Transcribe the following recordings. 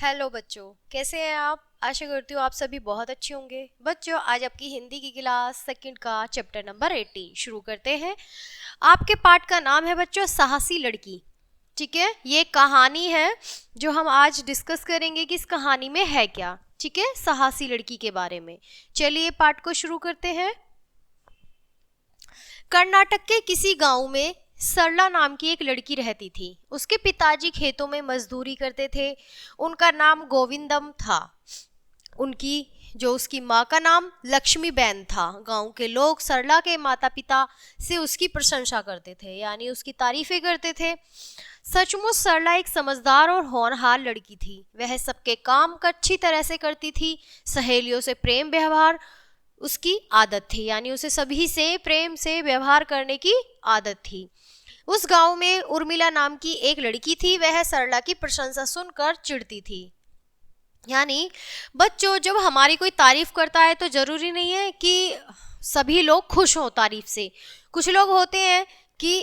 Hello बच्चों, कैसे हैं आप। आशा करती हूँ आप सभी बहुत अच्छे होंगे। बच्चों, आज आपकी हिंदी की क्लास सेकंड का चैप्टर नंबर 18 शुरू करते हैं। आपके पाठ का नाम है बच्चों साहसी लड़की। ठीक है, ये कहानी है जो हम आज डिस्कस करेंगे कि इस कहानी में है क्या। ठीक है, साहसी लड़की के बारे में। चलिए पाठ को शुरू करते हैं। कर्नाटक के किसी गांव में सरला नाम की एक लड़की रहती थी। उसके पिताजी खेतों में मजदूरी करते थे। उनका नाम गोविंदम था। उसकी माँ का नाम लक्ष्मीबेन था। गांव के लोग सरला के माता पिता से उसकी प्रशंसा करते थे, यानी उसकी तारीफें करते थे। सचमुच सरला एक समझदार और होनहार लड़की थी। वह सबके काम अच्छी तरह से करती थी। सहेलियों से प्रेम व्यवहार उसकी आदत थी, यानी उसे सभी से प्रेम से व्यवहार करने की आदत थी। उस गांव में उर्मिला नाम की एक लड़की थी। वह सरला की प्रशंसा सुनकर चिढ़ती थी। यानी बच्चों, जब हमारी कोई तारीफ करता है तो जरूरी नहीं है कि सभी लोग खुश हों तारीफ से। कुछ लोग होते हैं कि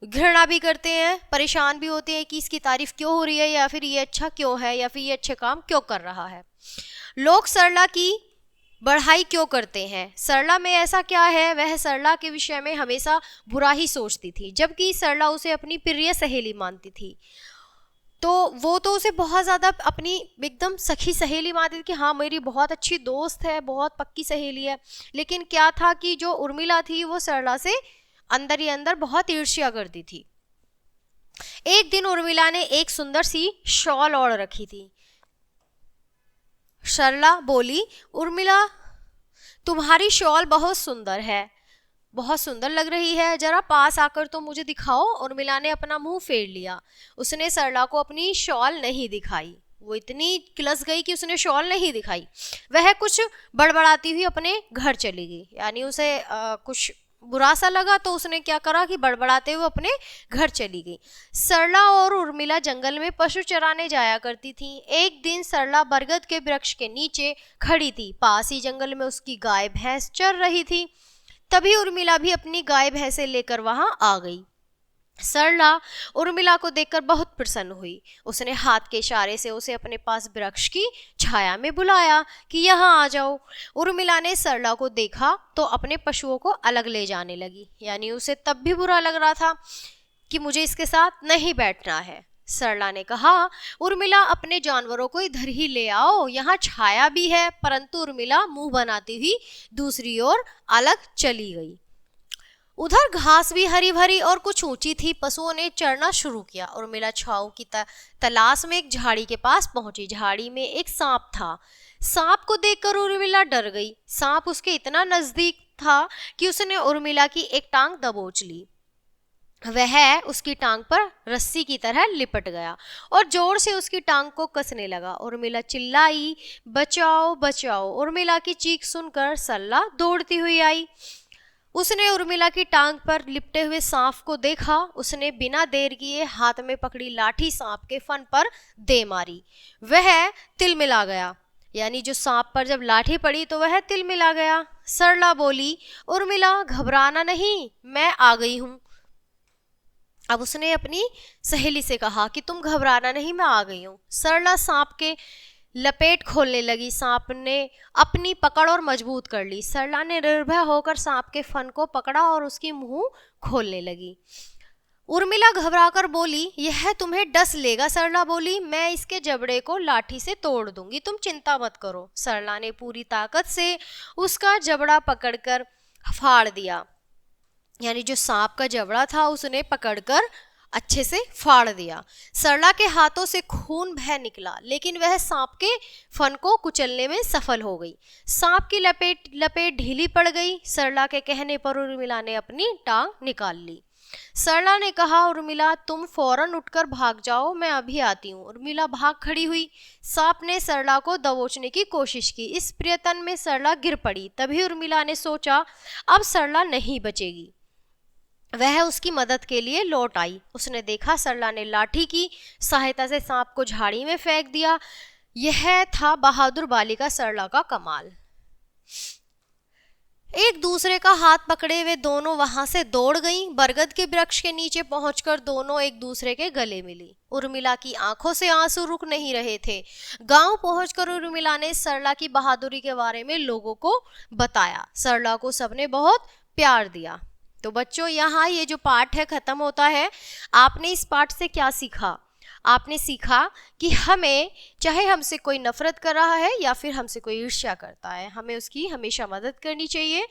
घृणा भी करते हैं, परेशान भी होते हैं कि इसकी तारीफ क्यों हो रही है, या फिर ये अच्छा क्यों है, या फिर ये अच्छे काम क्यों कर रहा है। लोग सरला की बढ़ाई क्यों करते हैं, सरला में ऐसा क्या है। वह सरला के विषय में हमेशा बुरा ही सोचती थी, जबकि सरला उसे अपनी प्रिय सहेली मानती थी। तो वो तो उसे बहुत ज़्यादा अपनी एकदम सखी सहेली मानती थी कि हाँ मेरी बहुत अच्छी दोस्त है, बहुत पक्की सहेली है। लेकिन क्या था कि जो उर्मिला थी वो सरला से अंदर ही अंदर बहुत ईर्ष्या करती थी। एक दिन उर्मिला ने एक सुंदर सी शॉल ओढ़ रखी थी। सरला बोली, उर्मिला तुम्हारी शॉल बहुत सुंदर है, बहुत सुंदर लग रही है, जरा पास आकर तो मुझे दिखाओ। उर्मिला ने अपना मुंह फेर लिया। उसने सरला को अपनी शॉल नहीं दिखाई। वो इतनी किलस गई कि उसने शॉल नहीं दिखाई। वह कुछ बड़बड़ाती हुई अपने घर चली गई, यानी उसे कुछ बुरा सा लगा तो उसने क्या करा कि बड़बड़ाते हुए अपने घर चली गई। सरला और उर्मिला जंगल में पशु चराने जाया करती थी। एक दिन सरला बरगद के वृक्ष के नीचे खड़ी थी। पास ही जंगल में उसकी गाय भैंस चर रही थी। तभी उर्मिला भी अपनी गाय भैंसे लेकर वहां आ गई। सरला उर्मिला को देखकर बहुत प्रसन्न हुई। उसने हाथ के इशारे से उसे अपने पास वृक्ष की छाया में बुलाया कि यहाँ आ जाओ। उर्मिला ने सरला को देखा तो अपने पशुओं को अलग ले जाने लगी, यानी उसे तब भी बुरा लग रहा था कि मुझे इसके साथ नहीं बैठना है। सरला ने कहा, उर्मिला अपने जानवरों को इधर ही ले आओ, यहाँ छाया भी है। परंतु उर्मिला मुंह बनाती हुई दूसरी ओर अलग चली गई। उधर घास भी हरी भरी और कुछ ऊंची थी। पशुओं ने चरना शुरू किया। उर्मिला छांव की तलाश में एक झाड़ी के पास पहुंची। झाड़ी में एक सांप था। सांप को देखकर उर्मिला डर गई। सांप उसके इतना नजदीक था कि उसने उर्मिला की एक टांग दबोच ली। वह उसकी टांग पर रस्सी की तरह लिपट गया और जोर से उसकी टांग को कसने लगा। उर्मिला चिल्लाई, बचाओ बचाओ। उर्मिला की चीख सुनकर सरला दौड़ती हुई आई। उसने उर्मिला की टांग पर लिपटे हुए सांप को देखा। उसने बिना देर किए हाथ में पकड़ी लाठी सांप के फन पर दे मारी। वह तिलमिला गया, यानी जो सांप पर जब लाठी पड़ी तो वह तिलमिला गया। सरला बोली, उर्मिला घबराना नहीं, मैं आ गई हूं। अब उसने अपनी सहेली से कहा कि तुम घबराना नहीं, मैं आ गई हूं। सरला सांप के लपेट खोलने लगी। सांप ने अपनी पकड़ और मजबूत कर ली। सरला ने निर्भय होकर सांप के फन को पकड़ा और उसकी मुंह खोलने लगी। उर्मिला घबराकर बोली, यह तुम्हें डस लेगा। सरला बोली, मैं इसके जबड़े को लाठी से तोड़ दूंगी, तुम चिंता मत करो। सरला ने पूरी ताकत से उसका जबड़ा पकड़कर फाड़ दिया, यानी जो सांप का जबड़ा था उसने पकड़कर अच्छे से फाड़ दिया। सरला के हाथों से खून बह निकला, लेकिन वह सांप के फन को कुचलने में सफल हो गई। सांप की लपेट ढीली पड़ गई। सरला के कहने पर उर्मिला ने अपनी टांग निकाल ली। सरला ने कहा, उर्मिला तुम फौरन उठकर भाग जाओ, मैं अभी आती हूँ। उर्मिला भाग खड़ी हुई। सांप ने सरला को दबोचने की कोशिश की। इस प्रयत्न में सरला गिर पड़ी। तभी उर्मिला ने सोचा अब सरला नहीं बचेगी। वह उसकी मदद के लिए लौट आई। उसने देखा सरला ने लाठी की सहायता से सांप को झाड़ी में फेंक दिया। यह था बहादुर बालिका सरला का कमाल। एक दूसरे का हाथ पकड़े वे दोनों वहां से दौड़ गईं। बरगद के वृक्ष के नीचे पहुंचकर दोनों एक दूसरे के गले मिली। उर्मिला की आंखों से आंसू रुक नहीं रहे थे। गांव पहुंचकर उर्मिला ने सरला की बहादुरी के बारे में लोगों को बताया। सरला को सबने बहुत प्यार दिया। तो बच्चों, यहाँ ये जो पाठ है खत्म होता है। आपने इस पाठ से क्या सीखा? आपने सीखा कि हमें, चाहे हमसे कोई नफरत कर रहा है या फिर हमसे कोई ईर्ष्या करता है, हमें उसकी हमेशा मदद करनी चाहिए।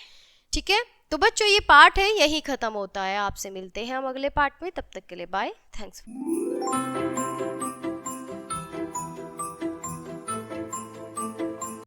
ठीक है, तो बच्चों ये पाठ है यही खत्म होता है। आपसे मिलते हैं हम अगले पाठ में, तब तक के लिए बाय, थैंक्स।